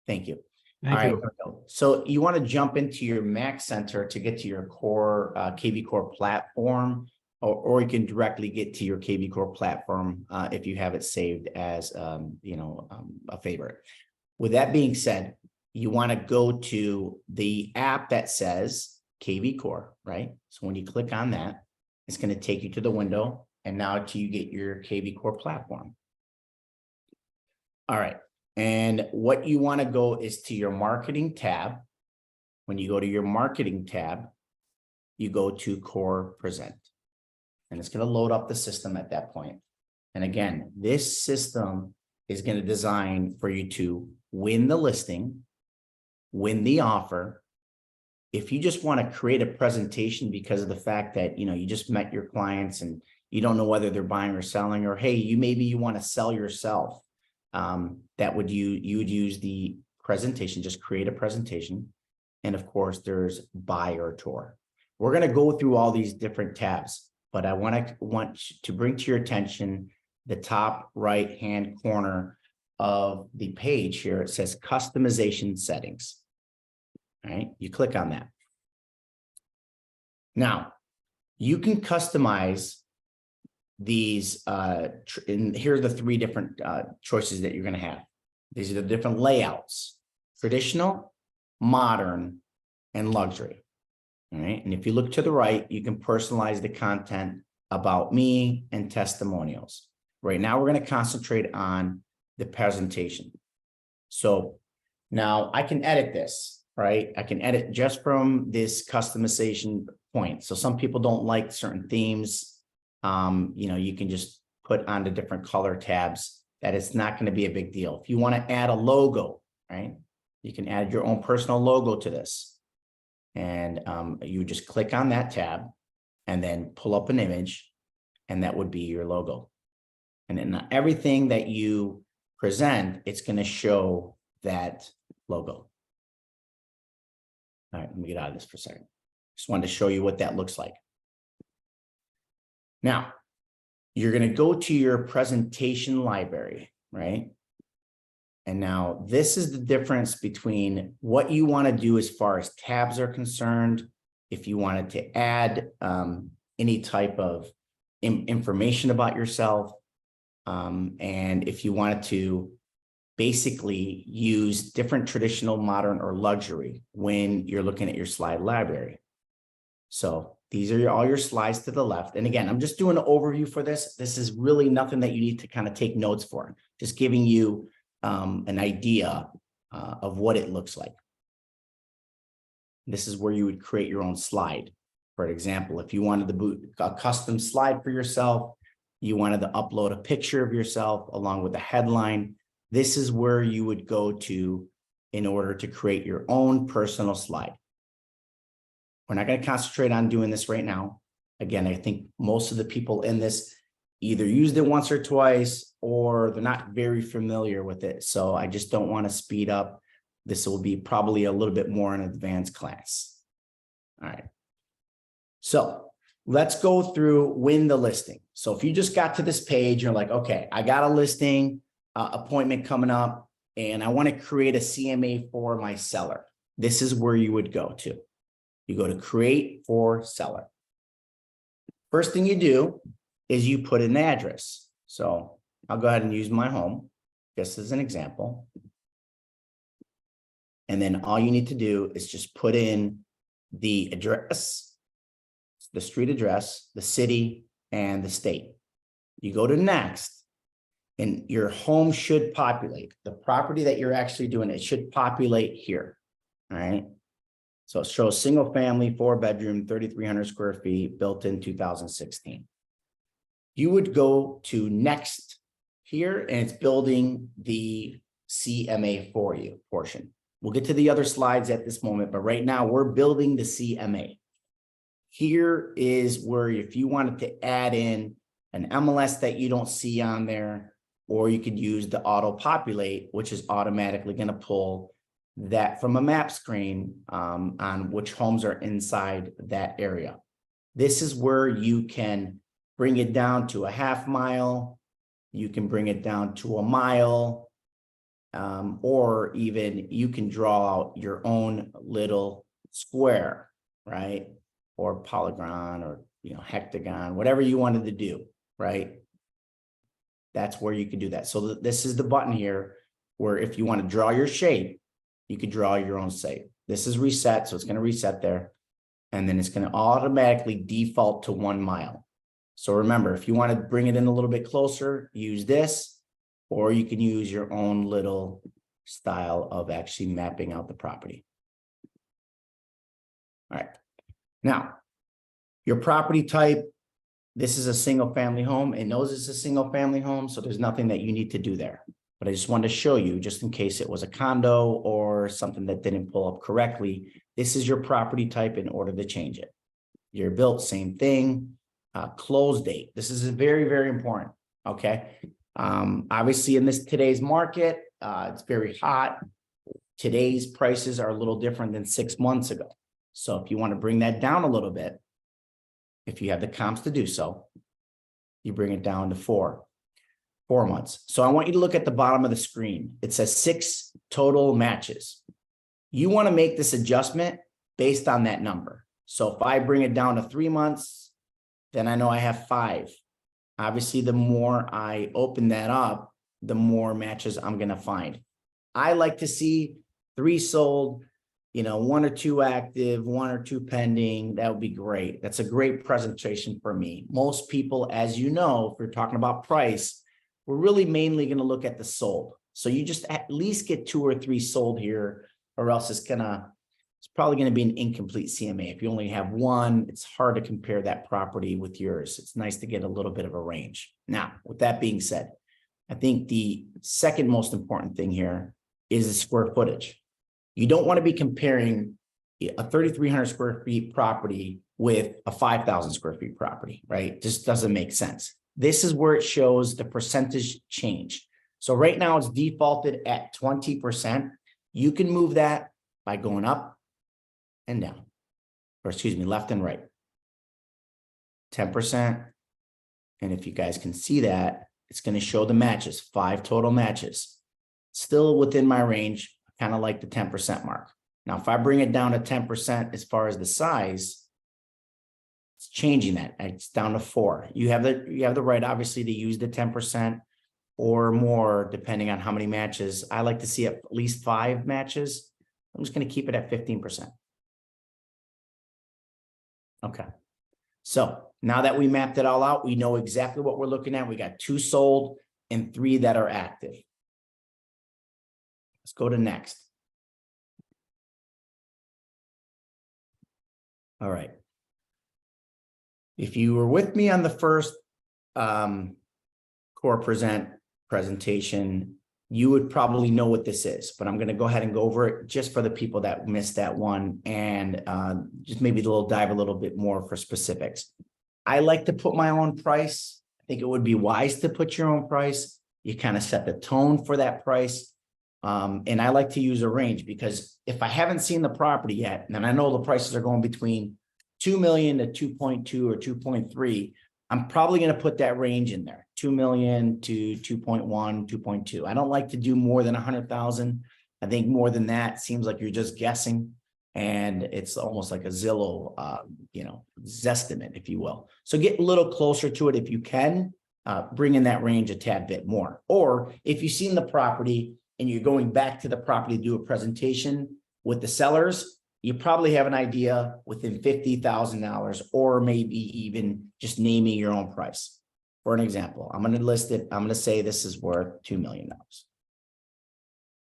Thank you. All Thank right. you. So you want to jump into your Mac Center to get to your core kvCORE platform, or you can directly get to your kvCORE platform if you have it saved as a favorite. With that being said, you want to go to the app that says kvCORE, right? So when you click on that, it's going to take you to the window, and now you get your kvCORE platform. All right. And what you want to go is to your marketing tab. When you go to your marketing tab, you go to Core Present. And it's going to load up the system at that point. And again, this system is going to design for you to win the listing, win the offer. If you just want to create a presentation because of the fact that, you just met your clients and you don't know whether they're buying or selling, or, hey, maybe you want to sell yourself. You would use the presentation, just create a presentation. And of course, there's buy or tour. We're going to go through all these different tabs, but I want to bring to your attention the top right hand corner of the page here. It says customization settings. All right, you click on that. Now, you can customize these, and here are the three different choices that you're going to have. These are the different layouts: traditional, modern, and luxury. All right. And if you look to the right, you can personalize the content, about me, and testimonials. Right now, we're going to concentrate on the presentation. So now I can edit this, right? I can edit just from this customization point. So some people don't like certain themes. You can just put on the different color tabs. That it's not going to be a big deal. If you want to add a logo, right, you can add your own personal logo to this. And you just click on that tab and then pull up an image, and that would be your logo. And then everything that you present, it's going to show that logo. All right, let me get out of this for a second. Just wanted to show you what that looks like. Now, you're going to go to your presentation library, right? And now this is the difference between what you want to do as far as tabs are concerned. If you wanted to add any type of information about yourself, and if you wanted to basically use different traditional, modern, or luxury when you're looking at your slide library. So these are all your slides to the left. And again, I'm just doing an overview for this. This is really nothing that you need to kind of take notes for. Just giving you an idea of what it looks like. This is where you would create your own slide. For example, if you wanted to boot a custom slide for yourself, you wanted to upload a picture of yourself along with the headline, this is where you would go to in order to create your own personal slide. We're not going to concentrate on doing this right now. Again, I think most of the people in this either used it once or twice, or they're not very familiar with it. So I just don't want to speed up. This will be probably a little bit more an advanced class. All right. So let's go through win the listing. So if you just got to this page, you're like, okay, I got a listing appointment coming up, and I want to create a CMA for my seller. This is where you would go to. You go to create for seller. First thing you do is you put in the address. So I'll go ahead and use my home just as an example. And then all you need to do is just put in the address, the street address, the city, and the state. You go to next, and your home should populate. The property that you're actually doing, it should populate here. All right. So it shows single family, 4-bedroom, 3,300 square feet, built in 2016. You would go to next here, and it's building the CMA for you portion. We'll get to the other slides at this moment, but right now we're building the CMA. Here is where if you wanted to add in an MLS that you don't see on there, or you could use the auto populate, which is automatically going to pull that from a map screen on which homes are inside that area. This is where you can bring it down to a half mile. You can bring it down to a mile. or even you can draw out your own little square, right? Or polygon, or, hectagon, whatever you wanted to do, right? That's where you can do that. So this is the button here where if you want to draw your shape, you could draw your own shape. This is reset, so it's going to reset there. And then it's going to automatically default to 1 mile. So remember, if you want to bring it in a little bit closer, use this, or you can use your own little style of actually mapping out the property. All right. Now, your property type, this is a single family home. It knows it's a single family home, so there's nothing that you need to do there. But I just wanted to show you, just in case it was a condo or something that didn't pull up correctly, this is your property type in order to change it. Year built, same thing. Close date. This is very, very important. Okay. Obviously in today's market, it's very hot. Today's prices are a little different than 6 months ago. So if you want to bring that down a little bit, if you have the comps to do so, you bring it down to 4 months. So I want you to look at the bottom of the screen. It says 6 total matches. You want to make this adjustment based on that number. So if I bring it down to 3 months, then I know I have 5. Obviously, the more I open that up, the more matches I'm going to find. I like to see 3 sold, 1 or 2 active, 1 or 2 pending. That would be great. That's a great presentation for me. Most people, as you know, if we're talking about price, we're really mainly going to look at the sold. So you just at least get 2 or 3 sold here, or else it's probably going to be an incomplete CMA. If you only have 1, it's hard to compare that property with yours. It's nice to get a little bit of a range. Now, with that being said, I think the second most important thing here is the square footage. You don't want to be comparing a 3,300 square feet property with a 5,000 square feet property, right? Just doesn't make sense. This is where it shows the percentage change. So right now it's defaulted at 20%. You can move that by going up and down, or excuse me, left and right. 10%. And if you guys can see that, it's going to show the matches, 5 total matches. Still within my range, kind of like the 10% mark. Now, if I bring it down to 10% as far as the size, it's changing that. It's down to 4. You have the right, obviously, to use the 10% or more, depending on how many matches. I like to see at least 5 matches. I'm just going to keep it at 15%. Okay. So now that we mapped it all out, we know exactly what we're looking at. We got 2 sold and 3 that are active. Let's go to next. All right. If you were with me on the first core presentation, you would probably know what this is, but I'm going to go ahead and go over it just for the people that missed that one, and just maybe dive a little bit more for specifics. I like to put my own price. I think it would be wise to put your own price. You kind of set the tone for that price. And I like to use a range, because if I haven't seen the property yet, and I know the prices are going between 2 million to 2.2 or 2.3, I'm probably going to put that range in there, 2 million to 2.1, 2.2. I don't like to do more than 100,000. I think more than that seems like you're just guessing, and it's almost like a Zillow, zestimate, if you will. So get a little closer to it if you can, bring in that range a tad bit more. Or if you've seen the property and you're going back to the property to do a presentation with the sellers, you probably have an idea within $50,000, or maybe even just naming your own price. For an example, I'm going to list it. I'm going to say this is worth $2 million.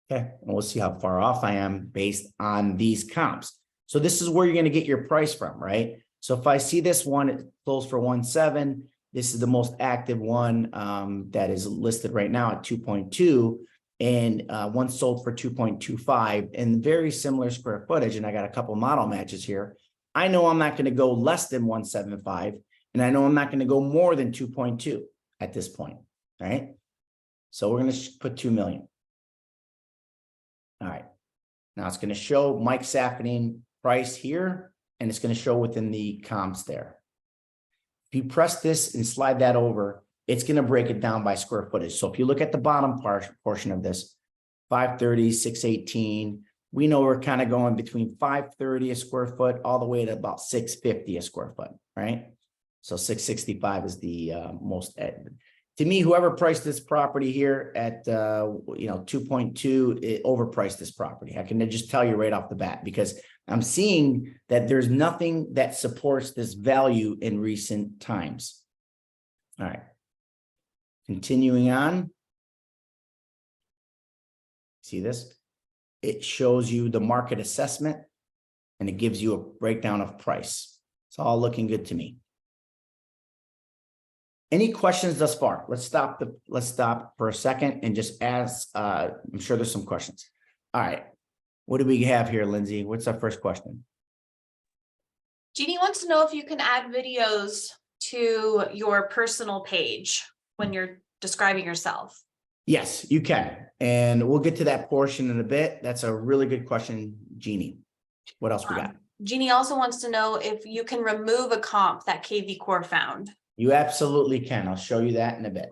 Okay, and we'll see how far off I am based on these comps. So this is where you're going to get your price from, right? So if I see this one, it closed for 1.7. This is the most active one that is listed right now at 2.2. And one sold for 2.25, and very similar square footage. And I got a couple model matches here. I know I'm not going to go less than 1.75, and I know I'm not going to go more than 2.2 at this point. All right. So we're going to put 2 million. All right. Now it's going to show Mike Safferning price here, and it's going to show within the comps there. If you press this and slide that over, it's going to break it down by square footage. So if you look at the bottom portion of this, 530, 618. We know we're kind of going between 530 a square foot all the way to about 650 a square foot, right? So 665 is the most. To me, whoever priced this property here at 2.2, it overpriced this property. I can just tell you right off the bat, because I'm seeing that there's nothing that supports this value in recent times. All right. Continuing on. See this? It shows you the market assessment and it gives you a breakdown of price. It's all looking good to me. Any questions thus far? Let's stop for a second and just ask. I'm sure there's some questions. All right. What do we have here, Lindsay? What's our first question? Jeannie wants to know if you can add videos to your personal page when you're describing yourself. Yes, you can. And we'll get to that portion in a bit. That's a really good question, Jeannie. What else we got? Jeannie also wants to know if you can remove a comp that kvCORE found. You absolutely can. I'll show you that in a bit.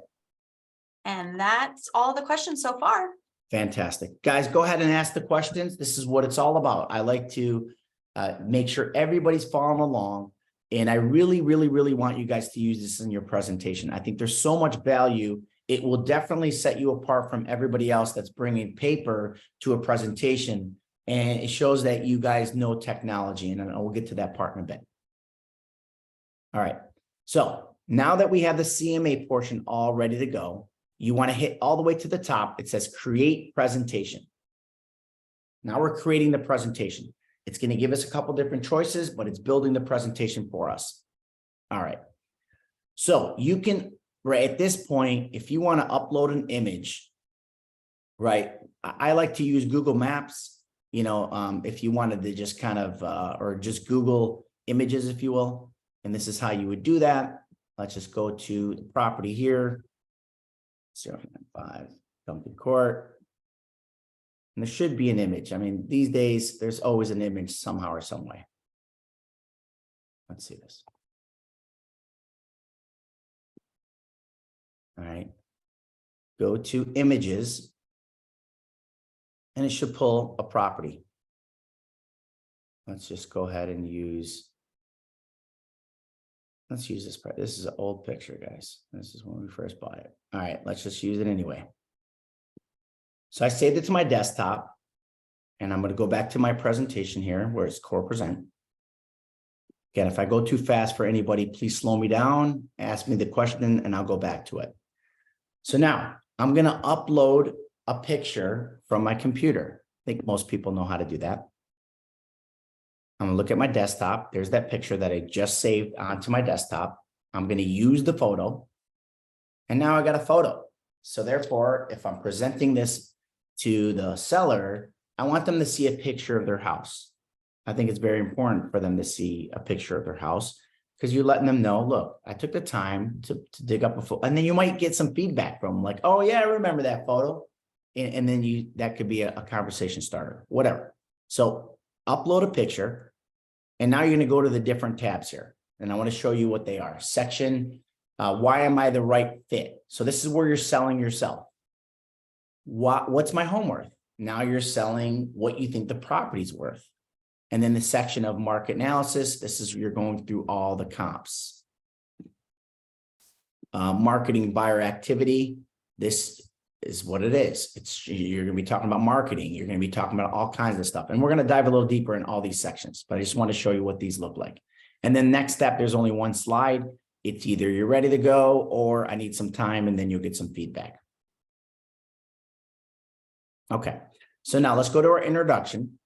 And that's all the questions so far. Fantastic. Guys, go ahead and ask the questions. This is what it's all about. I like to make sure everybody's following along. And I really, really, really want you guys to use this in your presentation. I think there's so much value. It will definitely set you apart from everybody else that's bringing paper to a presentation. And it shows that you guys know technology. And we'll get to that part in a bit. All right. So now that we have the CMA portion all ready to go, you want to hit all the way to the top. It says create presentation. Now we're creating the presentation. It's going to give us a couple different choices, but it's building the presentation for us. All right. So you can, right at this point, if you want to upload an image, right? I like to use Google Maps, if you wanted to just kind of, or just Google images, if you will. And this is how you would do that. Let's just go to the property here. 0.5 Duncan Court. And there should be an image. I mean, these days, there's always an image somehow or some way. Let's see this. All right. Go to images. And it should pull a property. Let's just go ahead and use. Let's use this. This is an old picture, guys. This is when we first bought it. All right, let's just use it anyway. So I saved it to my desktop, and I'm going to go back to my presentation here where it's core present. Again, if I go too fast for anybody, please slow me down, ask me the question, and I'll go back to it. So now I'm going to upload a picture from my computer. I think most people know how to do that. I'm going to look at my desktop. There's that picture that I just saved onto my desktop. I'm going to use the photo. And now I got a photo. So therefore, if I'm presenting this to the seller, I want them to see a picture of their house. I think it's very important for them to see a picture of their house because you're letting them know, look, I took the time to dig up a photo. And then you might get some feedback from them like, oh yeah, I remember that photo. And then that could be a conversation starter, whatever. So upload a picture. And now you're going to go to the different tabs here. And I want to show you what they are. Section, why am I the right fit? So this is where you're selling yourself. What's my home worth? Now you're selling what you think the property's worth. And then the section of market analysis, this is you're going through all the comps. Marketing buyer activity, this is what it is. You're going to be talking about marketing. You're going to be talking about all kinds of stuff. And we're going to dive a little deeper in all these sections, but I just want to show you what these look like. And then next step, there's only one slide. It's either you're ready to go or I need some time and then you'll get some feedback. Okay. So now let's go to our introduction.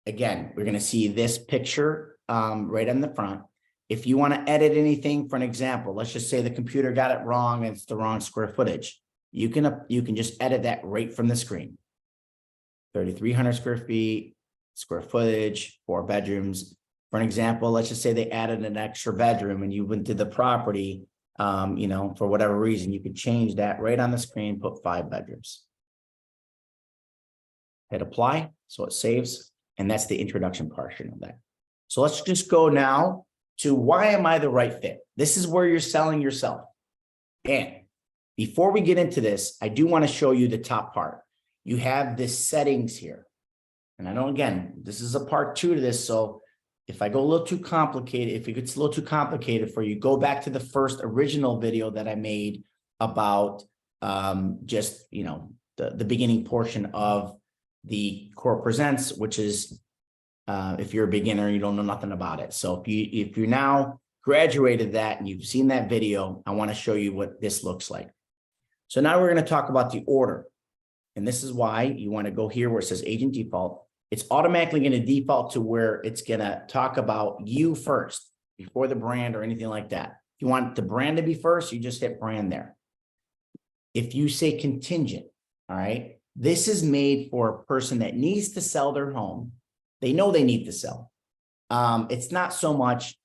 Again, we're going to see this picture right on the front. If you want to edit anything, for an example, let's just say the computer got it wrong and it's the wrong square footage. You can just edit that right from the screen. 3,300 square feet, square footage, 4 bedrooms. For an example, let's just say they added an extra bedroom and you went to the property, for whatever reason, you could change that right on the screen, put 5 bedrooms. Hit apply, so it saves. And that's the introduction portion of that. So let's just go now to why am I the right fit? This is where you're selling yourself. And before we get into this, I do want to show you the top part. you have this settings here. And I know, again, this is a part 2 to this. So if I go a little too complicated, if it gets a little too complicated for you, go back to the first original video that I made about just, you know, the beginning portion of the Core Presents, which is if you're a beginner and you don't know nothing about it. So if you now graduated that and you've seen that video, I want to show you what this looks like. So now we're going to talk about the order. And this is why you want to go here where it says agent default. It's automatically going to default to where it's going to talk about you first before the brand or anything like that. If you want the brand to be first, you just hit brand there. If you say contingent, all right, this is made for a person that needs to sell their home. They know they need to sell. It's not so much,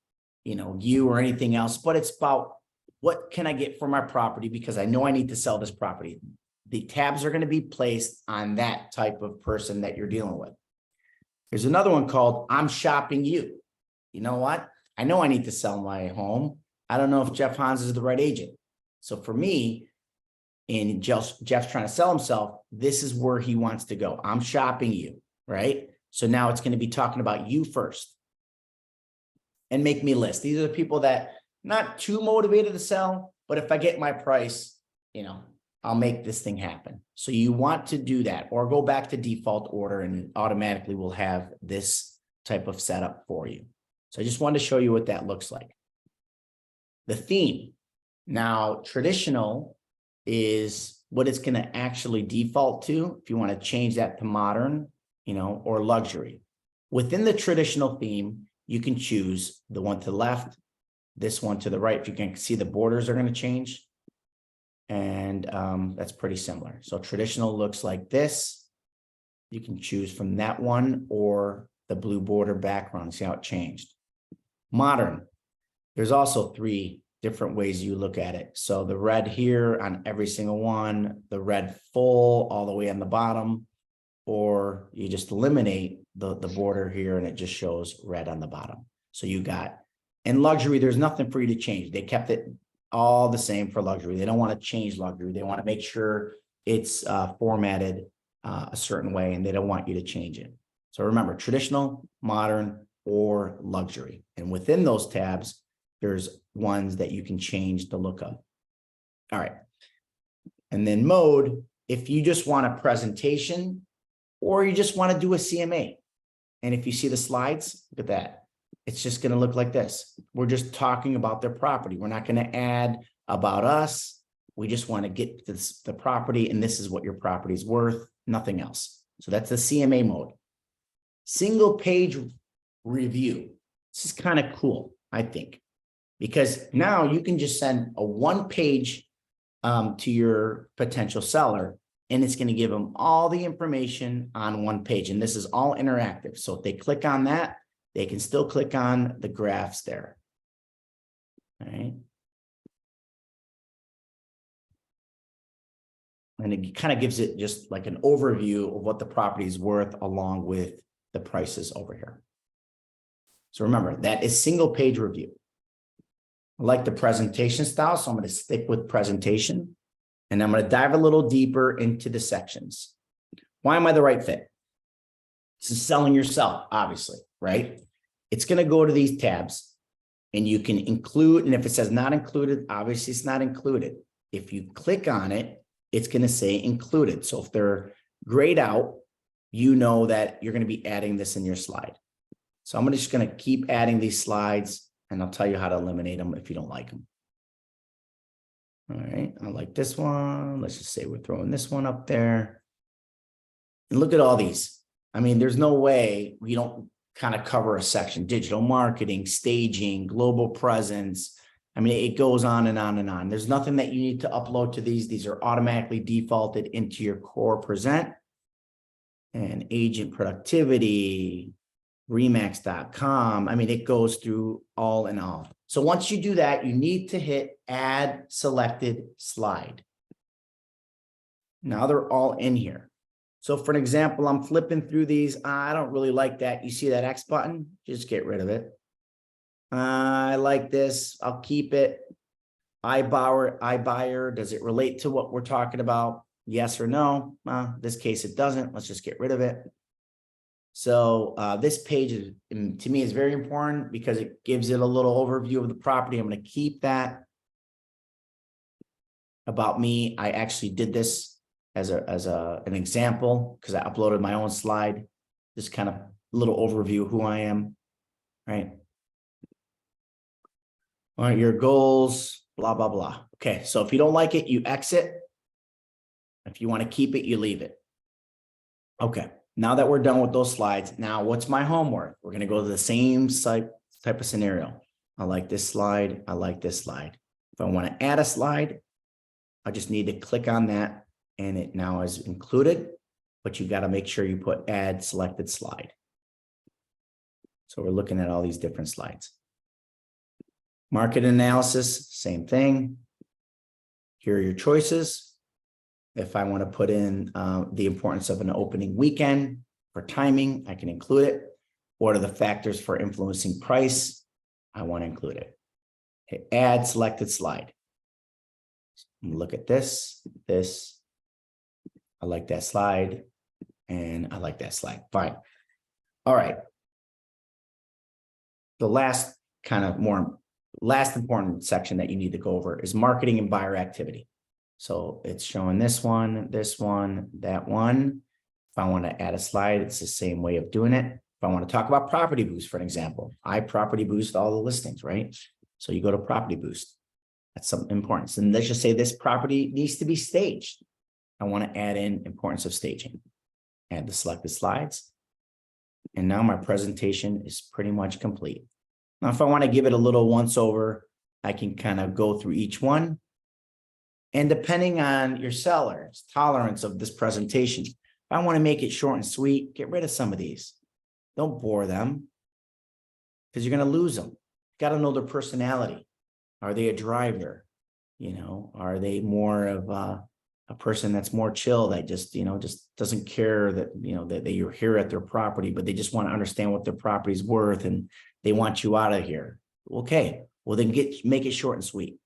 you know, you or anything else, but it's about what can I get for my property because I know I need to sell this property. The tabs are going to be placed on that type of person that you're dealing with. There's another one called I'm shopping you. You know what? I know I need to sell my home. I don't know if Jeff Hans is the right agent. So for me, and Jeff's trying to sell himself, this is where he wants to go. I'm shopping you, right? So now it's going to be talking about you first. And make me list. These are the people that not too motivated to sell, but if I get my price, you know, I'll make this thing happen. So you want to do that or go back to default order and automatically will have this type of setup for you. So I just wanted to show you what that looks like. The theme. Now, traditional is what it's going to actually default to. If you want to change that to modern, you know, or luxury. Within the traditional theme, you can choose the one to the left, this one to the right. If you can see the borders are going to change. And that's pretty similar. So traditional looks like this. You can choose from that one or the blue border background. See how it changed. Modern. There's also 3 different ways you look at it. So the red here on every single one, the red full all the way on the bottom, or you just eliminate the border here and it just shows red on the bottom. So you got, in luxury, there's nothing for you to change. They kept it all the same for luxury. They don't want to change luxury. They want to make sure it's formatted a certain way and they don't want you to change it. So remember, traditional, modern, or luxury. And within those tabs, there's ones that you can change the look of. All right. And then mode, if you just want a presentation or you just want to do a CMA. And if you see the slides, look at that. It's just going to look like this. We're just talking about their property. We're not going to add about us. We just want to get this, the property, and this is what your property is worth, nothing else. So that's the CMA mode. Single page review. This is kind of cool, I think, because now you can just send a 1-page to your potential seller, and it's going to give them all the information on 1 page. And this is all interactive. So if they click on that, they can still click on the graphs there. All right. And it kind of gives it just like an overview of what the property is worth along with the prices over here. So remember, that is single page review. I like the presentation style, so I'm going to stick with presentation. And I'm going to dive a little deeper into the sections. Why am I the right fit? This is selling yourself, obviously, right? It's going to go to these tabs and you can include, and if it says not included, obviously it's not included. If you click on it, it's going to say included. So if they're grayed out, you know that you're going to be adding this in your slide. So I'm just going to keep adding these slides and I'll tell you how to eliminate them if you don't like them. All right, I like this one. Let's just say we're throwing this one up there. And look at all these. I mean, there's no way we don't kind of cover a section. Digital marketing, staging, global presence. I mean, it goes on and on and on. There's nothing that you need to upload to these. These are automatically defaulted into your core present. And agent productivity, remax.com. I mean, it goes through all in all. So once you do that, you need to hit add selected slide. Now they're all in here. So for an example, I'm flipping through these. I don't really like that. You see that X button? Just get rid of it. I like this. I'll keep it. iBuyer. Does it relate to what we're talking about? yes or no. This case, it doesn't. Let's just get rid of it. So this page is, to me, is very important because it gives it a little overview of the property. I'm going to keep that. About me, I actually did this as an example because I uploaded my own slide. Just kind of little overview of who I am, right? All right, your goals, blah, blah, blah. Okay, so if you don't like it, you exit. If you want to keep it, you leave it. Okay, now that we're done with those slides, now what's my homework? We're going to go to the same type of scenario. I like this slide. I like this slide. If I want to add a slide, I just need to click on that and it now is included, but you got to make sure you put add selected slide. So we're looking at all these different slides. Market analysis, same thing. Here are your choices. If I want to put in the importance of an opening weekend for timing, I can include it. What are the factors for influencing price? I want to include it. Okay, add selected slide. Look at this. I like that slide. And I like that slide. Fine. All right. The last important section that you need to go over is marketing and buyer activity. So it's showing this one, that one. If I want to add a slide, it's the same way of doing it. If I want to talk about property boost, for an example, I property boost all the listings, right? So you go to property boost. That's something important. And let's just say this property needs to be staged. I want to add in importance of staging. Add the selected slides. And now my presentation is pretty much complete. Now, if I want to give it a little once over, I can kind of go through each one. And depending on your seller's tolerance of this presentation, if I want to make it short and sweet, get rid of some of these. Don't bore them because you're going to lose them. You got to know their personality. Are they a driver? Are they more of a person that's more chill that just doesn't care that, that you're here at their property, but they just want to understand what their property is worth and they want you out of here. Okay, well then make it short and sweet.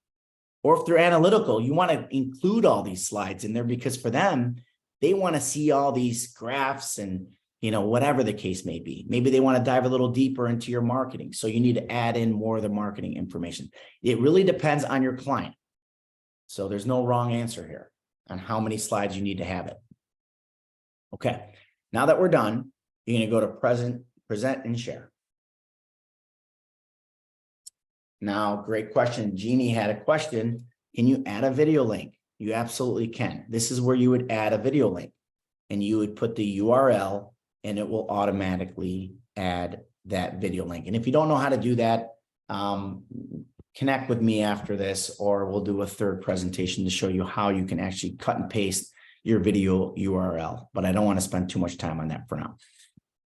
Or if they're analytical, you want to include all these slides in there because for them, they want to see all these graphs and, whatever the case may be. Maybe they want to dive a little deeper into your marketing. So you need to add in more of the marketing information. It really depends on your client. So there's no wrong answer here on how many slides you need to have it. Okay, now that we're done, you're going to go to present and share. Now, great question. Jeannie had a question. Can you add a video link? You absolutely can. This is where you would add a video link and you would put the URL and it will automatically add that video link. And if you don't know how to do that, connect with me after this, or we'll do a third presentation to show you how you can actually cut and paste your video URL. But I don't want to spend too much time on that for now.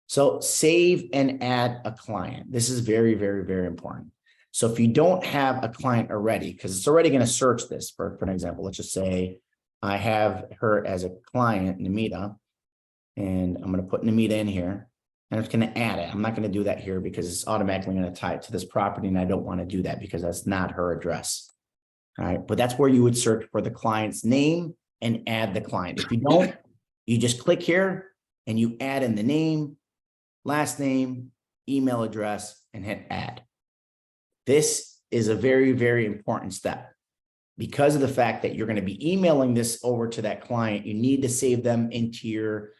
So save and add a client. This is very, very, very important. So if you don't have a client already, because it's already going to search this for an example, let's just say I have her as a client, Namita, and I'm going to put Namita in here and I'm just going to add it. I'm not going to do that here because it's automatically going to tie it to this property. And I don't want to do that because that's not her address. All right. But that's where you would search for the client's name and add the client. If you don't, you just click here and you add in the name, last name, email address, and hit add. This is a very, very important step because of the fact that you're going to be emailing this over to that client. You need to save them into your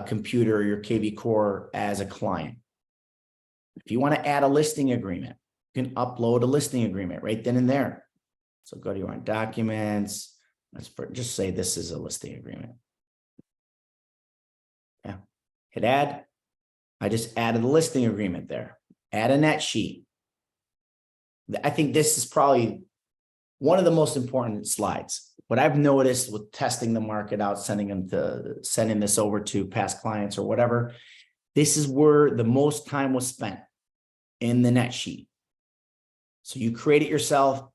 computer or your kvCORE as a client. If you want to add a listing agreement, you can upload a listing agreement right then and there. So go to your own documents. Let's just say this is a listing agreement. Yeah, hit add. I just added a listing agreement there. Add a net sheet. I think this is probably one of the most important slides. What I've noticed with testing the market out, sending this over to past clients or whatever, this is where the most time was spent in the net sheet. So you create it yourself.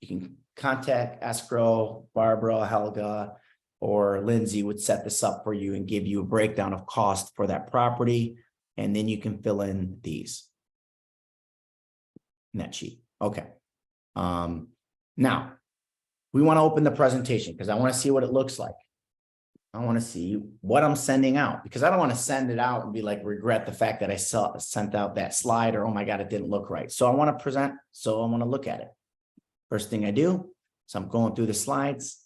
You can contact escrow, Barbara, Helga, or Lindsay would set this up for you and give you a breakdown of cost for that property. And then you can fill in these net sheet. Okay. Now we want to open the presentation because I want to see what it looks like. I want to see what I'm sending out, because I don't want to send it out and be like, regret the fact that I sent out that slide, or, oh my God, it didn't look right. So I want to present, so I want to look at it. First thing I do, so I'm going through the slides.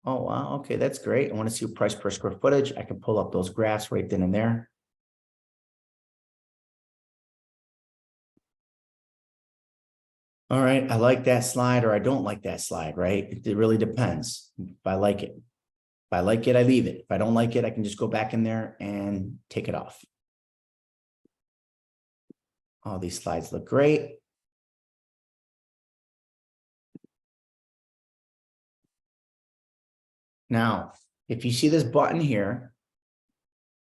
Oh, wow. Okay, that's great. I want to see price per square footage. I can pull up those graphs right then and there. All right, I like that slide, or I don't like that slide, right? It really depends if I like it. If I like it, I leave it. If I don't like it, I can just go back in there and take it off. All these slides look great. Now, if you see this button here,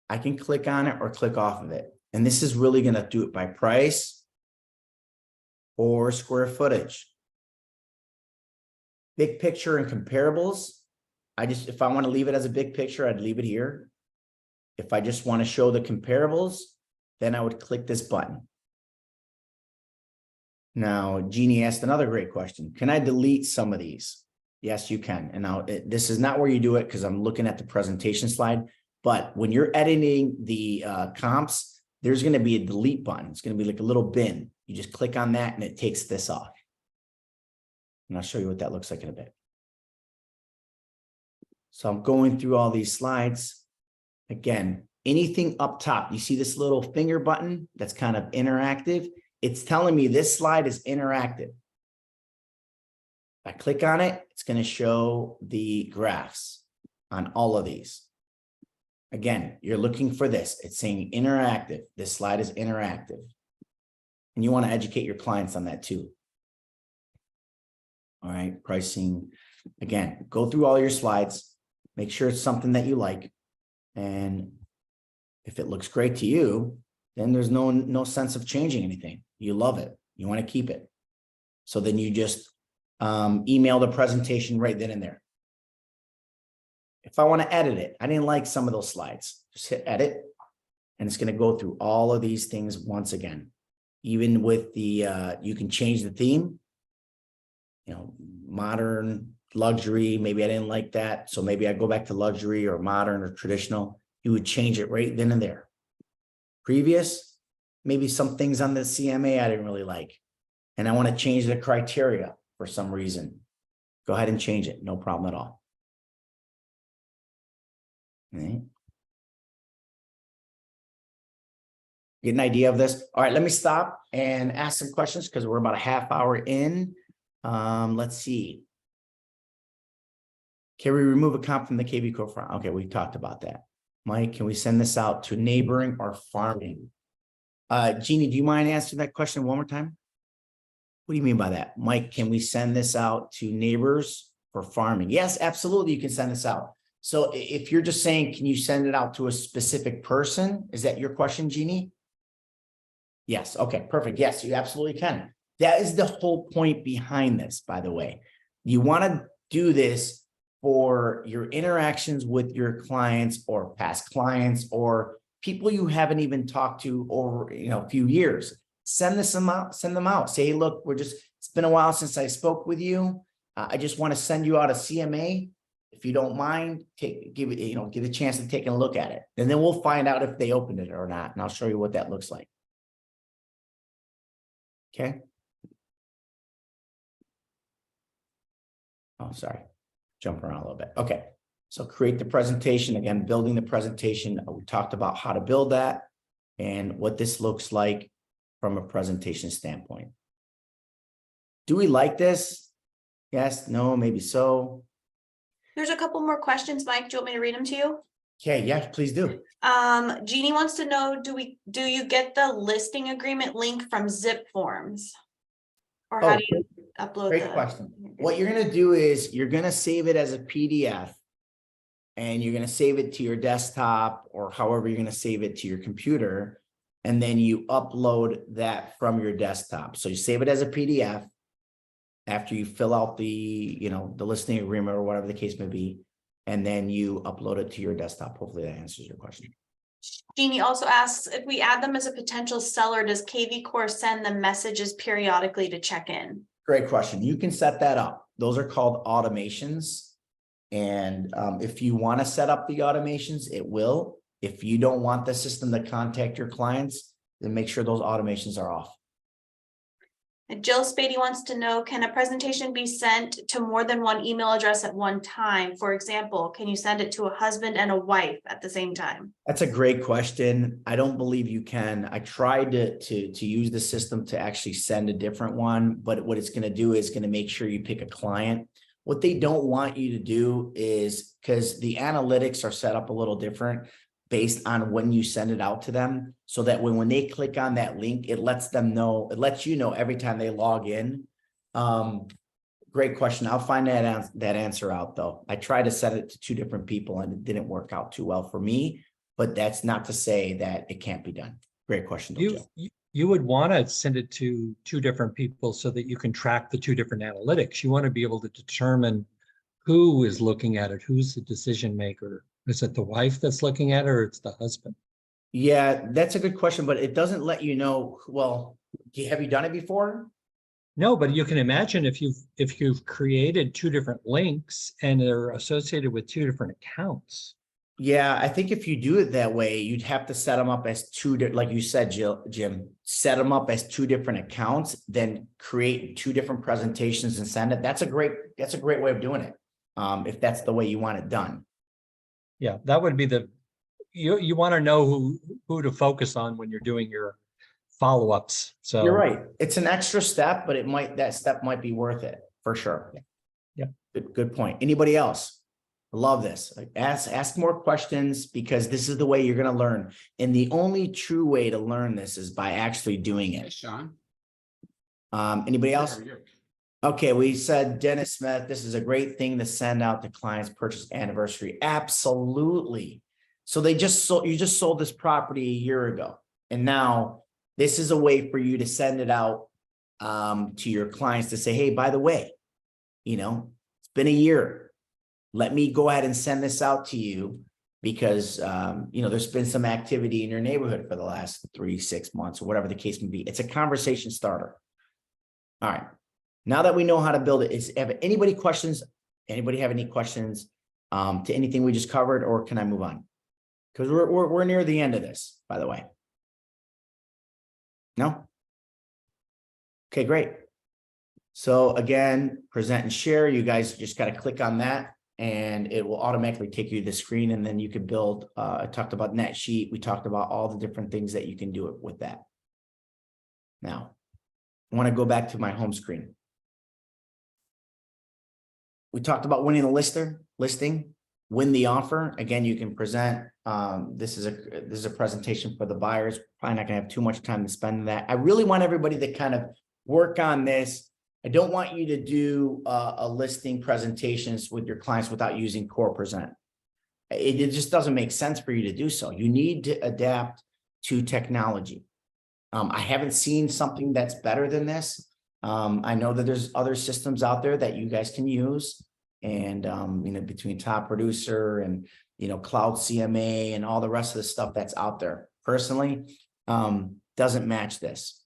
I can click on it or click off of it. And this is really going to do it by price or square footage. Big picture and comparables. If I want to leave it as a big picture, I'd leave it here. If I just want to show the comparables, then I would click this button. Now, Jeannie asked another great question. Can I delete some of these? Yes, you can. And now this is not where you do it, because I'm looking at the presentation slide. But when you're editing the comps, there's going to be a delete button. It's going to be like a little bin. You just click on that and it takes this off. And I'll show you what that looks like in a bit. So I'm going through all these slides. Again, anything up top, you see this little finger button that's kind of interactive. It's telling me this slide is interactive. If I click on it, it's going to show the graphs on all of these. Again, you're looking for this. It's saying interactive. This slide is interactive. And you want to educate your clients on that too. All right, pricing. Again, go through all your slides. Make sure it's something that you like. And if it looks great to you, then there's no sense of changing anything. You love it. You want to keep it. So then you just email the presentation right then and there. If I want to edit it, I didn't like some of those slides, just hit edit, and it's going to go through all of these things once again. Even with the, you can change the theme, modern, luxury, maybe I didn't like that. So maybe I go back to luxury or modern or traditional. You would change it right then and there. Previous, maybe some things on the CMA I didn't really like, and I want to change the criteria for some reason. Go ahead and change it. No problem at all. Right. Get an idea of this. All right, let me stop and ask some questions because we're about a half hour in. Let's see. Can we remove a comp from the kvCORE front? Okay, we talked about that. Mike, can we send this out to neighboring or farming? Jeannie, do you mind answering that question one more time? What do you mean by that? Mike, can we send this out to neighbors or farming? Yes, absolutely, you can send this out. So if you're just saying, can you send it out to a specific person? Is that your question, Jeannie? Yes, okay, perfect. Yes, you absolutely can. That is the whole point behind this, by the way. You want to do this for your interactions with your clients or past clients or people you haven't even talked to over a few years. Send them out. Say, hey, look, it's been a while since I spoke with you. I just want to send you out a CMA. If you don't mind, give a chance to take a look at it. And then we'll find out if they opened it or not. And I'll show you what that looks like. Okay. Oh, sorry. Jump around a little bit. Okay. So create the presentation. Again, building the presentation. We talked about how to build that and what this looks like from a presentation standpoint. Do we like this? Yes, no, maybe so. There's a couple more questions, Mike. Do you want me to read them to you? Okay, yes, please do. Jeannie wants to know, do you get the listing agreement link from zip forms? Or how do you upload Great question. What you're going to do is you're going to save it as a PDF and you're going to save it to your desktop or however you're going to save it to your computer. And then you upload that from your desktop. So you save it as a PDF after you fill out the listing agreement or whatever the case may be. And then you upload it to your desktop. Hopefully that answers your question. Jeannie also asks, if we add them as a potential seller, does kvCORE send them messages periodically to check in? Great question. You can set that up. Those are called automations. And if you want to set up the automations, it will. If you don't want the system to contact your clients, then make sure those automations are off. And Jill Spady wants to know, can a presentation be sent to more than one email address at one time? For example, can you send it to a husband and a wife at the same time? That's a great question. I don't believe you can. I tried to use the system to actually send a different one, but what it's going to do is going to make sure you pick a client. What they don't want you to do is, because the analytics are set up a little different based on when you send it out to them, so that when they click on that link, it lets them know, it lets you know every time they log in. Great question. I'll find that answer out though. I tried to set it to 2 different people and it didn't work out too well for me, but that's not to say that it can't be done. Great question. You would want to send it to 2 different people so that you can track the 2 different analytics. You want to be able to determine who is looking at it, who's the decision maker. Is it the wife that's looking at it, or it's the husband? Yeah, that's a good question, but it doesn't let you know. Well, have you done it before? No, but you can imagine if you've created 2 different links and they're associated with 2 different accounts. Yeah, I think if you do it that way, you'd have to set them up as 2, like you said, Jim, set them up as 2 different accounts, then create 2 different presentations and send it. That's a great way of doing it. If that's the way you want it done. Yeah, that would be you want to know who to focus on when you're doing your follow-ups. So you're right. It's an extra step, but that step might be worth it for sure. Yeah. Good point. Anybody else? I love this. Ask more questions, because this is the way you're going to learn. And the only true way to learn this is by actually doing it. Hey, Sean. Anybody else? How are you? Okay, we said Dennis Smith, this is a great thing to send out to clients' purchase anniversary. Absolutely. So you just sold this property a year ago, and now this is a way for you to send it out to your clients to say, hey, by the way, it's been a year. Let me go ahead and send this out to you because there's been some activity in your neighborhood for the last 3-6 months, or whatever the case may be. It's a conversation starter. All right. Now that we know how to build it, have anybody questions? Anybody have any questions to anything we just covered, or can I move on? Because we're near the end of this, by the way. No? Okay, great. So again, present and share. You guys just got to click on that and it will automatically take you to the screen, and then you can build. I talked about NetSheet. We talked about all the different things that you can do it with that. Now, I want to go back to my home screen. We talked about winning the listing, win the offer. Again, you can present. This is a presentation for the buyers. Probably not gonna have too much time to spend on that. I really want everybody to kind of work on this. I don't want you to do a listing presentations with your clients without using Core Present. It just doesn't make sense for you to do so. You need to adapt to technology. I haven't seen something that's better than this. I know that there's other systems out there that you guys can use, and between Top Producer and Cloud CMA and all the rest of the stuff that's out there, personally, doesn't match this.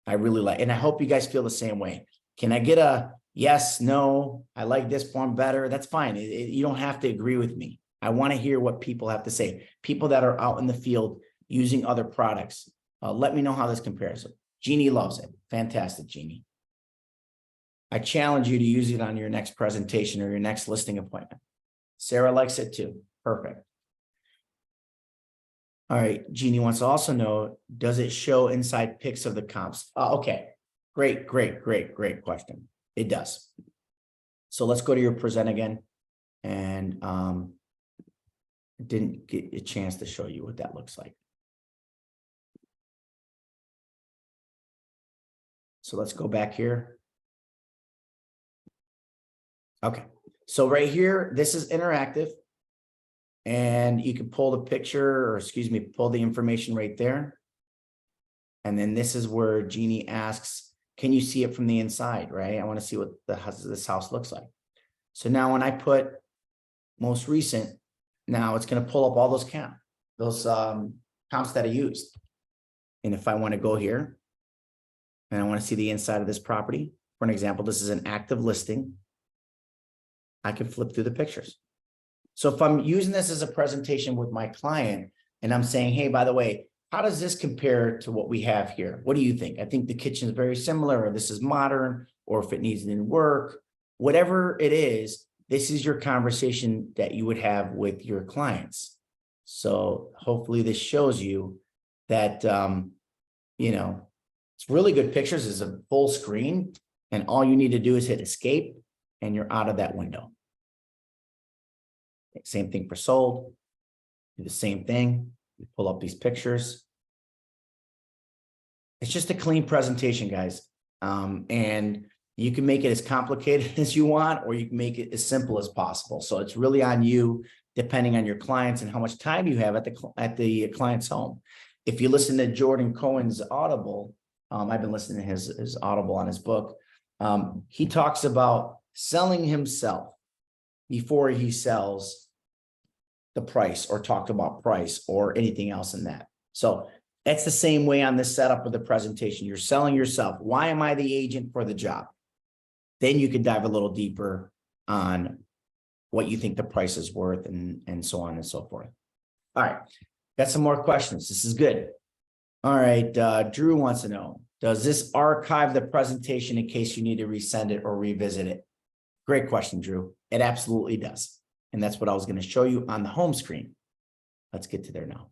I really like, and I hope you guys feel the same way. Can I get a yes, no, I like this one better? That's fine. You don't have to agree with me. I want to hear what people have to say. People that are out in the field using other products. Let me know how this compares. Jeannie loves it. Fantastic, Jeannie. I challenge you to use it on your next presentation or your next listing appointment. Sarah likes it too. Perfect. All right. Jeannie wants to also know, does it show inside pics of the comps? Okay. Great question. It does. So let's go to your present again. And didn't get a chance to show you what that looks like. So let's go back here. Okay, so right here, this is interactive, and you can pull the picture, or excuse me, pull the information right there. And then this is where Jeannie asks, can you see it from the inside, right? I want to see what this house looks like. So now when I put most recent, now it's going to pull up all those comps that I used. And if I want to go here, and I want to see the inside of this property, for an example, this is an active listing. I can flip through the pictures. So if I'm using this as a presentation with my client and I'm saying, hey, by the way, how does this compare to what we have here? What do you think? I think the kitchen is very similar, or this is modern, or if it needs any work, whatever it is, this is your conversation that you would have with your clients. So hopefully this shows you that, it's really good pictures. It's a full screen, and all you need to do is hit escape and you're out of that window. Same thing for sold. Do the same thing. You pull up these pictures. It's just a clean presentation, guys. And you can make it as complicated as you want, or you can make it as simple as possible. So it's really on you, depending on your clients and how much time you have at the client's home. If you listen to Jordan Cohen's Audible, I've been listening to his Audible on his book. He talks about selling himself before he sells the price or talk about price or anything else in that. So that's the same way on this setup of the presentation. You're selling yourself. Why am I the agent for the job? Then you can dive a little deeper on what you think the price is worth and so on and so forth. All right, got some more questions. This is good. All right, Drew wants to know, does this archive the presentation in case you need to resend it or revisit it? Great question, Drew. It absolutely does. And that's what I was going to show you on the home screen. Let's get to there now.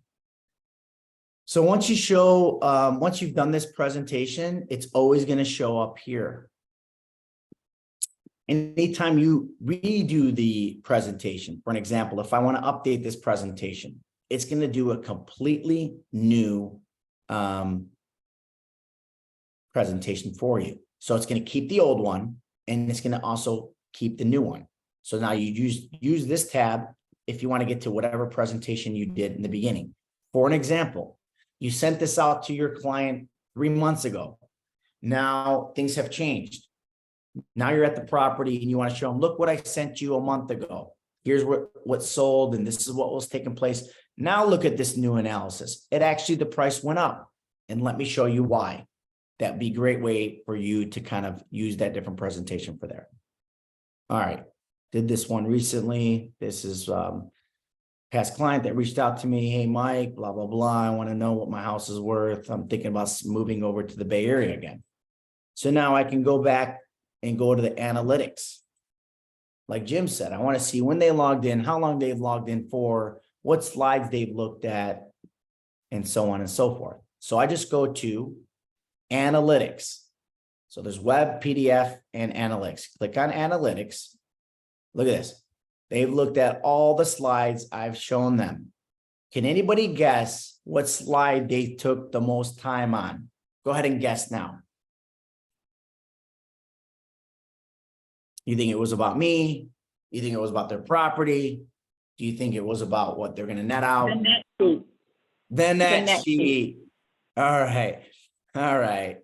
So once you've done this presentation, it's always going to show up here. Anytime you redo the presentation, for an example, if I want to update this presentation, it's going to do a completely new presentation for you. So it's going to keep the old one, and it's going to also keep the new one. So now you use this tab if you want to get to whatever presentation you did in the beginning. For an example, you sent this out to your client 3 months ago. Now things have changed. Now you're at the property and you want to show them, look what I sent you a month ago. Here's what sold, and this is what was taking place. Now look at this new analysis. The price went up, and let me show you why. That'd be a great way for you to kind of use that different presentation for there. All right, did this one recently. This is past client that reached out to me. Hey, Mike, blah, blah, blah. I want to know what my house is worth. I'm thinking about moving over to the Bay Area again. So now I can go back and go to the analytics. Like Jim said, I want to see when they logged in, how long they've logged in for, what slides they've looked at, and so on and so forth. So I just go to analytics. So there's web, PDF, and analytics. Click on analytics. Look at this. They've looked at all the slides I've shown them. Can anybody guess what slide they took the most time on? Go ahead and guess now. You think it was about me? You think it was about their property? Do you think it was about what they're going to net out? The net sheet. All right. All right.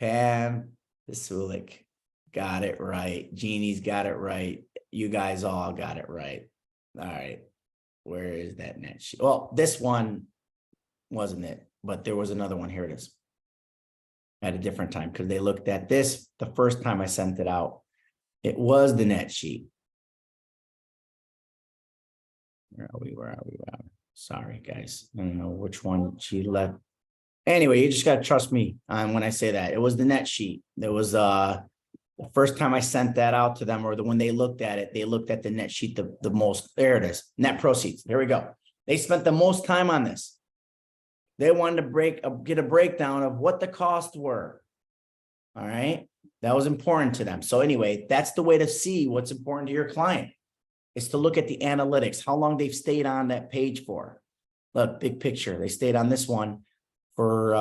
Pam Sulik got it right. Jeannie's got it right. You guys all got it right. All right. Where is that net sheet? Well, this one wasn't it, but there was another one. Here it is. At a different time, because they looked at this the first time I sent it out. It was the net sheet. Where are we? Sorry, guys. I don't know which one she left. Anyway, you just got to trust me when I say that. It was the net sheet. There was the first time I sent that out to them, or when they looked at it, they looked at the net sheet the most. There it is. Net proceeds. There we go. They spent the most time on this. They wanted to get a breakdown of what the costs were. All right. That was important to them. So anyway, that's the way to see what's important to your client, is to look at the analytics, how long they've stayed on that page for. Look, big picture. They stayed on this one for,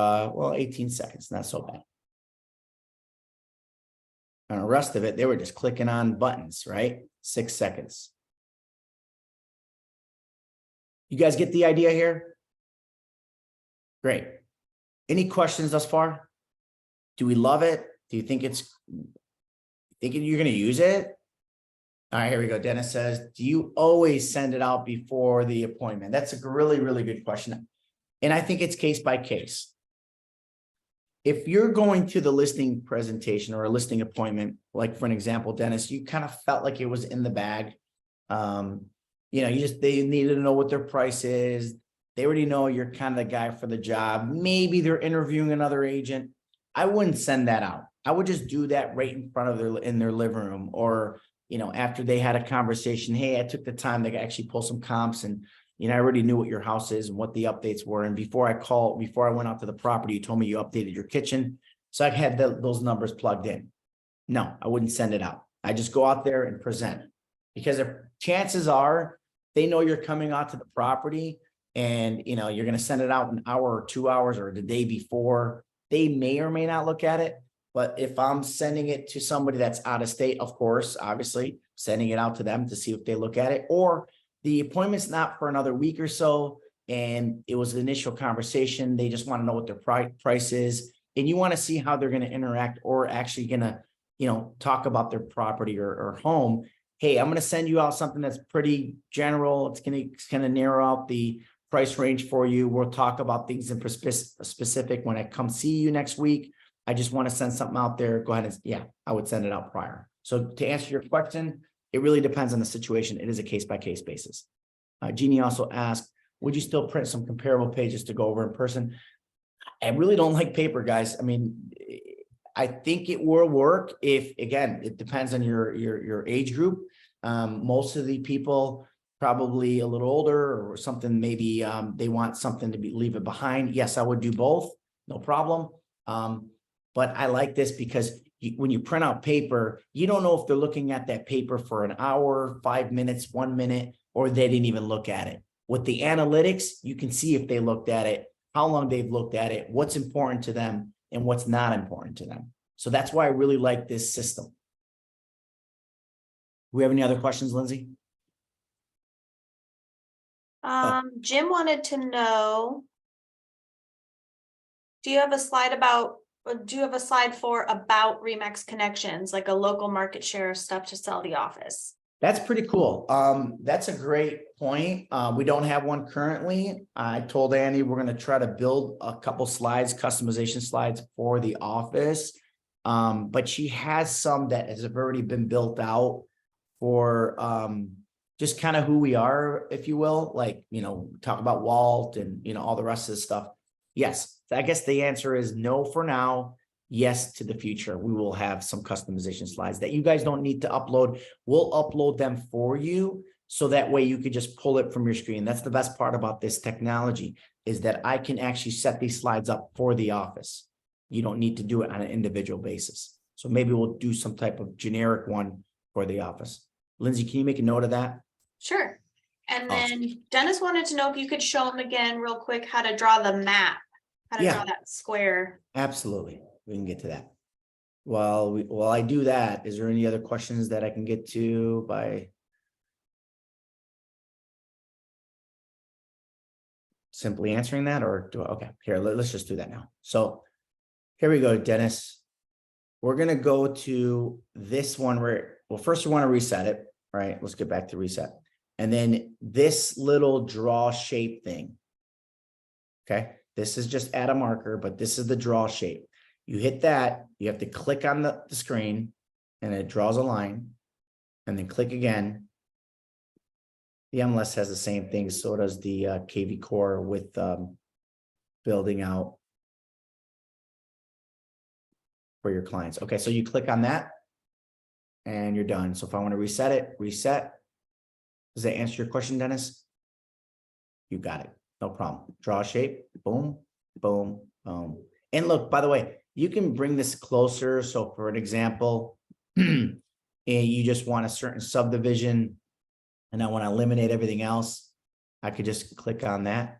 18 seconds. Not so bad. And the rest of it, they were just clicking on buttons, right? 6 seconds. You guys get the idea here? Great. Any questions thus far? Do we love it? Do you think you're going to use it? All right, here we go. Dennis says, do you always send it out before the appointment? That's a really, really good question. And I think it's case by case. if you're going to the listing presentation or a listing appointment, like for an example, Dennis, you kind of felt like it was in the bag. You know, they needed to know what their price is. They already know you're kind of the guy for the job. Maybe they're interviewing another agent. I wouldn't send that out. I would just do that right in front of in their living room, or, you know, after they had a conversation. Hey, I took the time to actually pull some comps, and, you know, I already knew what your house is and what the updates were. And before I went out to the property, you told me you updated your kitchen. So I had those numbers plugged in. No, I wouldn't send it out. I just go out there and present, because if chances are they know you're coming out to the property, and, you know, you're going to send it out an hour or 2 hours or the day before, they may or may not look at it. But if I'm sending it to somebody that's out of state, of course, obviously sending it out to them to see if they look at it, or the appointment's not for another week or so, and it was the initial conversation. They just want to know what their price is, and you want to see how they're going to interact, or actually going to, you know, talk about their property or home. Hey, I'm going to send you out something that's pretty general. It's going to narrow out the price range for you. We'll talk about things in specific when I come see you next week. I just want to send something out there. Go ahead and, yeah, I would send it out prior. So to answer your question, it really depends on the situation. It is a case-by-case basis. Jeannie also asked, would you still print some comparable pages to go over in person? I really don't like paper, guys. I mean, I think it will work if, again, it depends on your age group. Most of the people probably a little older or something, maybe they want something to leave it behind. Yes, I would do both, no problem. But I like this because when you print out paper, you don't know if they're looking at that paper for an hour, 5 minutes, 1 minute, or they didn't even look at it. With the analytics, you can see if they looked at it, how long they've looked at it, what's important to them, and what's not important to them. So that's why I really like this system. Do we have any other questions, Lindsay? Jim wanted to know, do you have a slide for about Remax connections, like a local market share stuff to sell the office? That's pretty cool. That's a great point. We don't have one currently. I told Andy we're going to try to build a couple slides, customization slides for the office. But she has some that has already been built out for just kind of who we are, if you will, like, you know, talk about Walt and, you know, all the rest of the stuff. Yes, I guess the answer is no for now. Yes, to the future, we will have some customization slides that you guys don't need to upload. We'll upload them for you, so that way you could just pull it from your screen. That's the best part about this technology, is that I can actually set these slides up for the office. You don't need to do it on an individual basis. So maybe we'll do some type of generic one for the office. Lindsay, can you make a note of that? Sure. And Awesome. then Dennis wanted to know if you could show him again real quick how to draw the map, how to draw that square. Absolutely. We can get to that. While I do that, is there any other questions that I can get to by simply answering that, or okay, here, let's just do that now. So here we go, Dennis. We're going to go to this one where, well, first we want to reset it. All right, let's get back to reset. And then this little draw shape thing. Okay, this is just add a marker, but this is the draw shape. You hit that, you have to click on the screen, and it draws a line, and then click again. The MLS has the same thing, so does the kvCORE with building out for your clients. Okay, so you click on that, and you're done. So if I want to reset it, reset. Does that answer your question, Dennis? You got it. No problem. Draw a shape. Boom, boom, boom. And look, by the way, you can bring this closer. So for an example, and you just want a certain subdivision, and I want to eliminate everything else, I could just click on that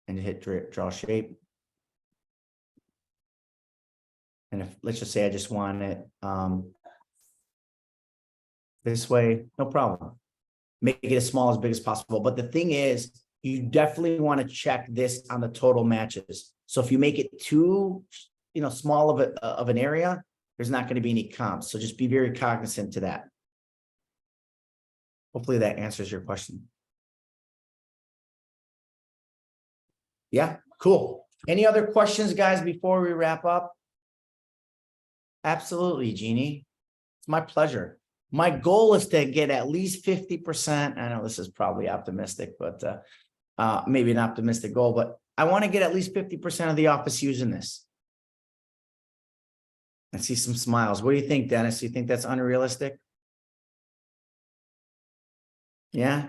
and hit draw shape. And if, let's just say I just want it this way, no problem. Make it as small, as big as possible. But the thing is, you definitely want to check this on the total matches. So if you make it too, you know, small of an area, there's not going to be any comps. So just be very cognizant to that. Hopefully that answers your question. Yeah, cool. Any other questions, guys, before we wrap up? Absolutely, Jeannie. It's my pleasure. My goal is to get at least 50%. I know this is probably optimistic, but maybe an optimistic goal, but I want to get at least 50% of the office using this. I see some smiles. What do you think, Dennis? You think that's unrealistic? Yeah.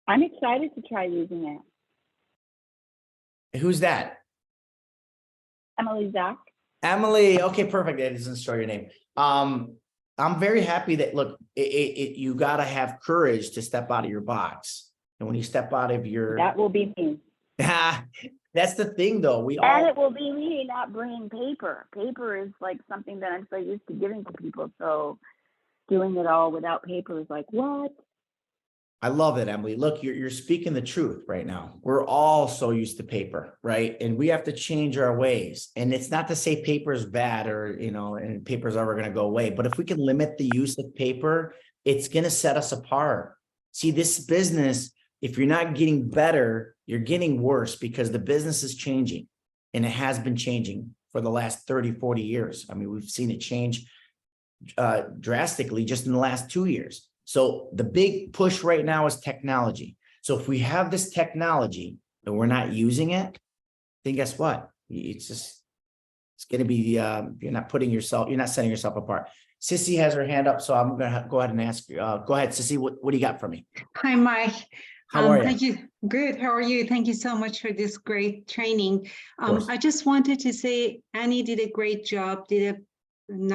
I'm excited to try using it. Who's that? Emily Zach. Emily. Okay, perfect. It doesn't show your name. I'm very happy that, look, you got to have courage to step out of your box. And when you step out of your, That will be me. that's the thing though. We And all, it will be me not bringing paper. Paper is like something that I'm so used to giving to people. So doing it all without paper is like, what? I love it, Emily. Look, you're speaking the truth right now. We're all so used to paper, right? And we have to change our ways. And it's not to say paper is bad or, and paper is ever going to go away. But if we can limit the use of paper, it's going to set us apart. See, this business, if you're not getting better, you're getting worse because the business is changing. And it has been changing for the last 30, 40 years. I mean, we've seen it change drastically just in the last 2 years. So the big push right now is technology. So if we have this technology and we're not using it, then guess what? It's going to be, you're not setting yourself apart. Sissy has her hand up, so I'm going to go ahead and ask, go ahead, Sissy, what do you got for me? Hi, Mike. How are you? Thank you. Good. How are you? Thank you so much for this great training. course. I just wanted to say Annie did a great job, did a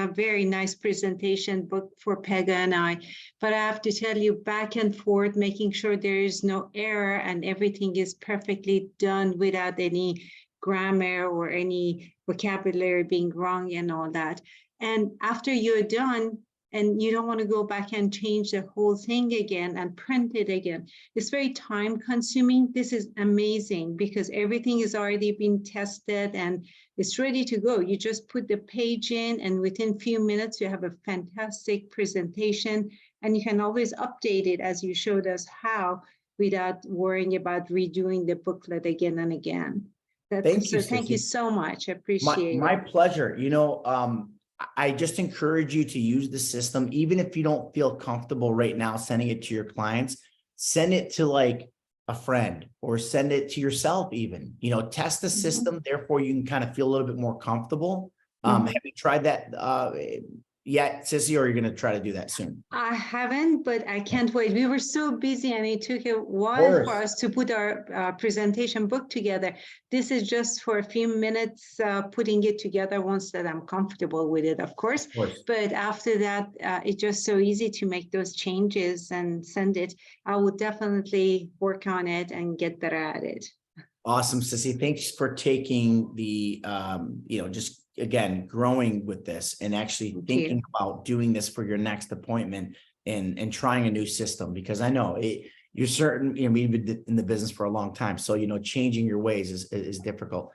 very nice presentation book for Pega and I, but I have to tell you, back and forth, making sure there is no error and everything is perfectly done without any grammar or any vocabulary being wrong and all that. And after you're done, and you don't want to go back and change the whole thing again and print it again. It's very time consuming. This is amazing because everything has already been tested and it's ready to go. You just put the page in and within a few minutes, you have a fantastic presentation and you can always update it as you showed us how without worrying about redoing the booklet again and again. Thank you, Thank you Sissy. so much. I appreciate My it. pleasure. I just encourage you to use the system, even if you don't feel comfortable right now sending it to your clients, send it to like a friend or send it to yourself even, test the system. Therefore, you can kind of feel a little bit more comfortable. Have you tried that yet, Sissy, or are you going to try to do that soon? I haven't, but I can't wait. We were so busy and it took a while course. for us to put our presentation book together. This is just for a few minutes putting it together once that I'm comfortable with it, of course. But after that, it's just so easy to make those changes and send it. I will definitely work on it and get better at it. Awesome, Sissy. Thanks for taking the, just again, growing with this and actually thinking about doing this for your next appointment and trying a new system, because I know you're certain, we've been in the business for a long time. So, changing your ways is difficult.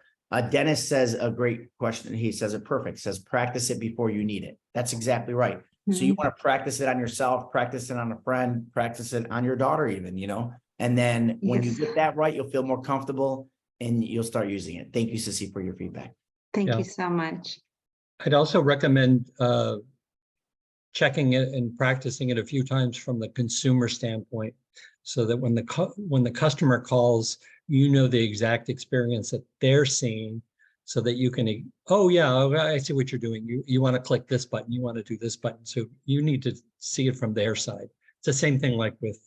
Dennis says a great question. He says it perfect. Says, practice it before you need it. That's exactly right. So you want to practice it on yourself, practice it on a friend, practice it on your daughter even, and then when you get that right, you'll feel more comfortable and you'll start using it. Thank you, Sissy, for your feedback. Thank you so much. I'd also recommend checking it and practicing it a few times from the consumer standpoint, so that when the customer calls, the exact experience that they're seeing, so that you can, oh yeah, I see what you're doing. You want to click this button, you want to do this button. So you need to see it from their side. It's the same thing like with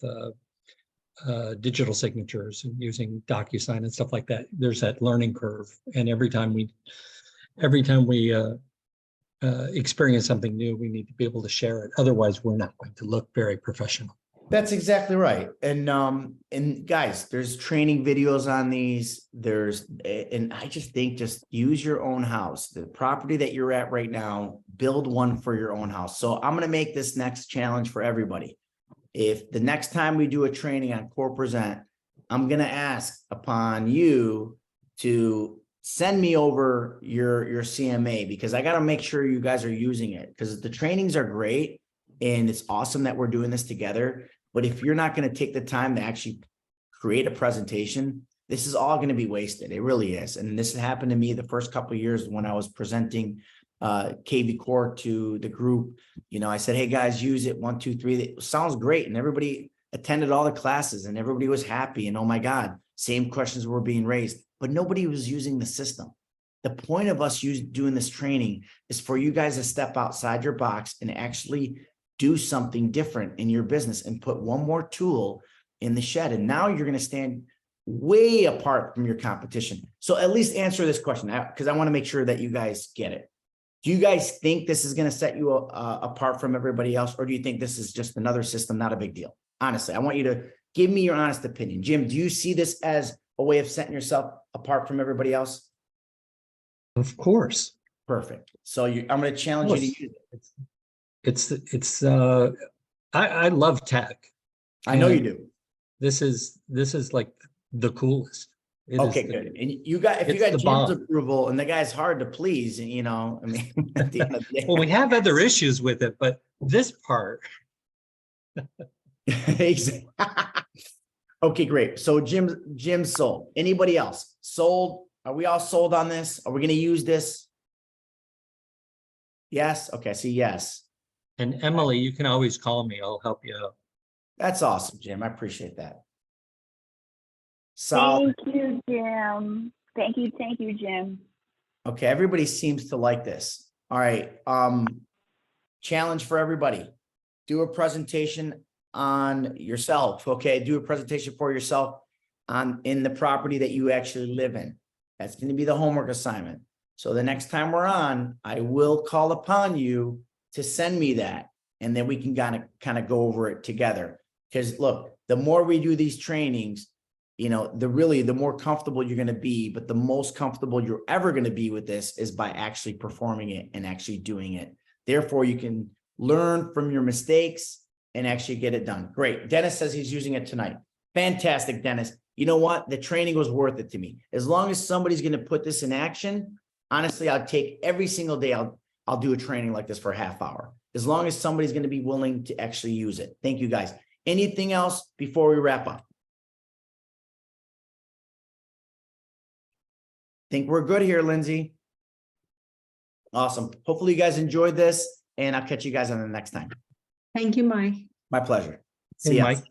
digital signatures and using DocuSign and stuff like that. There's that learning curve, and every time we experience something new, we need to be able to share it. Otherwise, we're not going to look very professional. That's exactly right. And guys, there's training videos on these. And I just think just use your own house, the property that you're at right now, build one for your own house. So I'm going to make this next challenge for everybody. If the next time we do a training on Core Present, I'm going to ask upon you to send me over your CMA, because I got to make sure you guys are using it, because the trainings are great and it's awesome that we're doing this together. But if you're not going to take the time to actually create a presentation, this is all going to be wasted. It really is. And this happened to me the first couple of years when I was presenting kvCORE to the group. You know, I said, hey guys, use it 1, 2, 3. It sounds great. And everybody attended all the classes and everybody was happy. And oh my God, same questions were being raised, but nobody was using the system. The point of us doing this training is for you guys to step outside your box and actually do something different in your business and put one more tool in the shed. And now you're going to stand way apart from your competition. So at least answer this question, because I want to make sure that you guys get it. Do you guys think this is going to set you apart from everybody else? Or do you think this is just another system, not a big deal? Honestly, I want you to give me your honest opinion. Jim, do you see this as a way of setting yourself apart from everybody else? Of course. Perfect. So I'm going to challenge you to use it. I love tech. I know you And do. This is like the coolest. It is Okay, the- good. And you got, if you it's got the Jim's bomb. approval, and the guy's hard to please, you know, I mean, at the end of the day. Well, we have other issues with it, but this part, Exactly. Okay, great. So Jim's sold. Anybody else sold? Are we all sold on this? Are we going to use this? Yes. Okay. See, yes. and Emily, you can always call me. I'll help you out. That's awesome, Jim. I appreciate that. Solid. Thank you, Jim. Thank you, Jim. Okay, everybody seems to like this. All right. Challenge for everybody. Do a presentation on yourself. Okay, do a presentation for yourself in the property that you actually live in. That's going to be the homework assignment. So the next time we're on, I will call upon you to send me that, and then we can kind of go over it together. Because look, the more we do these trainings, you know, the more comfortable you're going to be, but the most comfortable you're ever going to be with this is by actually performing it and actually doing it. Therefore, you can learn from your mistakes and actually get it done. Great. Dennis says he's using it tonight. Fantastic, Dennis. You know what? The training was worth it to me. As long as somebody's going to put this in action, honestly, I'll take every single day. I'll do a training like this for a half hour. As long as somebody's going to be willing to actually use it. Thank you, guys. Anything else before we wrap up? Think we're good here, Lindsay. Awesome. Hopefully you guys enjoyed this, and I'll catch you guys on the next time. Thank you, Mike. My pleasure. Hey, See ya. Mike.